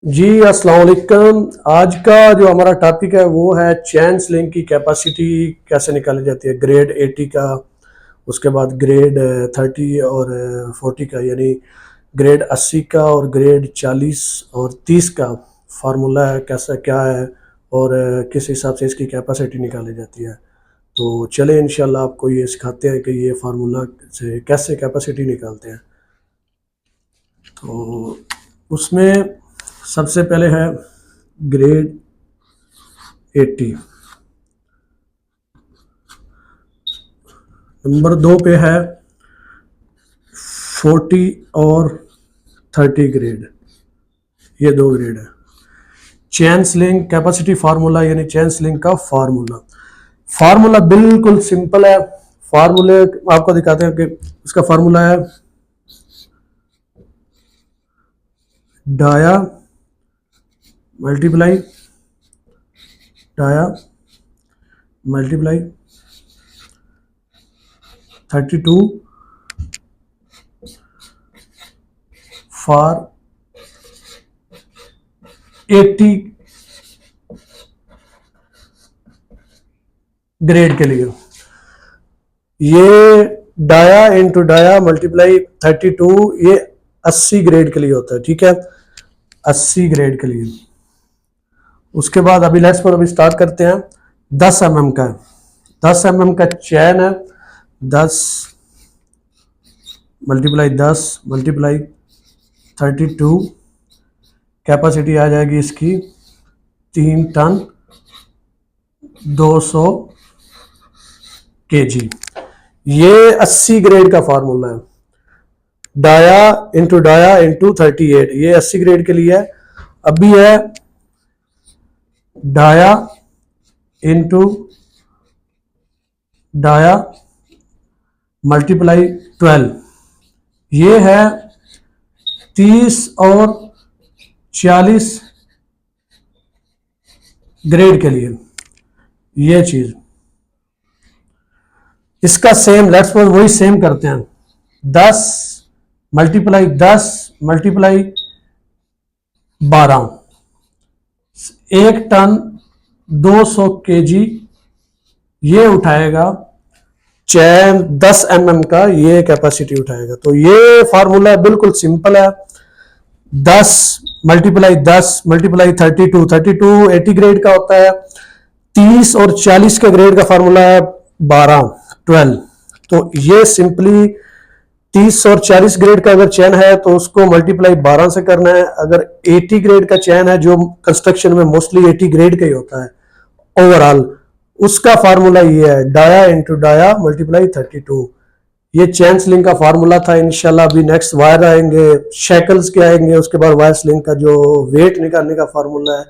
जी अस्सलाम वालेकुम। आज का जो हमारा टॉपिक है वो है चैन स्लिंग की कैपेसिटी कैसे निकाली जाती है ग्रेड 80 का, उसके बाद ग्रेड 30 और 40 का, यानी ग्रेड 80 का और ग्रेड 40 और 30 का फार्मूला है, कैसा क्या है और किस हिसाब से इसकी कैपेसिटी निकाली जाती है। तो चले इंशाल्लाह आपको ये सिखाते हैं कि ये फार्मूला से कैसे कैपेसिटी निकालते हैं। तो उसमें सबसे पहले है ग्रेड 80, नंबर 2 पे है 40 और 30 ग्रेड, ये दो ग्रेड है। चैन स्लिंग कैपेसिटी फार्मूला यानी चैन स्लिंग का फार्मूला फार्मूला बिल्कुल सिंपल है। फार्मूले आपको दिखाते हैं कि इसका फार्मूला है dia multiply dia multiply 32 for 80 grade के लिए। ये डाया इंटू डाया मल्टीप्लाई 32 ये 80 ग्रेड के लिए होता है, ठीक है, 80 ग्रेड के लिए। उसके बाद अभी लेट्स पर अभी स्टार्ट करते हैं। 10 mm का है, 10 mm का चैन है, 10 मल्टीप्लाई 10 मल्टीप्लाई 32, कैपेसिटी आ जाएगी इसकी 3 टन 200 kg। ये 80 ग्रेड का फार्मूला है, डाया इंटू 38, ये 80 ग्रेड के लिए है। अभी है डाया इंटू डाया मल्टीप्लाई 12, ये है 30 और 40 ग्रेड के लिए ये चीज। इसका सेम लेट्स सपोज वही सेम करते हैं, 10 मल्टीप्लाई 10 मल्टीप्लाई 12, 1 टन 200 kg ये उठाएगा चैन 10 mm का, ये कैपेसिटी उठाएगा। तो ये फार्मूला बिल्कुल सिंपल है, 10 मल्टीप्लाई 10 मल्टीप्लाई 32, 32 80 ग्रेड का होता है, 30 और 40 के ग्रेड का फार्मूला है 12। तो ये सिंपली 30 और 40 ग्रेड का अगर चैन है तो उसको मल्टीप्लाई 12 से करना है। अगर 80 ग्रेड का चैन है, जो कंस्ट्रक्शन में मोस्टली 80 ग्रेड का ही होता है ओवरऑल, उसका फार्मूला ये है डाया इंटू डाया मल्टीप्लाई 32। ये चैन स्लिंग का फार्मूला था। इंशाल्लाह अभी नेक्स्ट वायर आएंगे, शैकल्स के आएंगे, उसके बाद वायर स्लिंग का जो वेट निकालने का फार्मूला है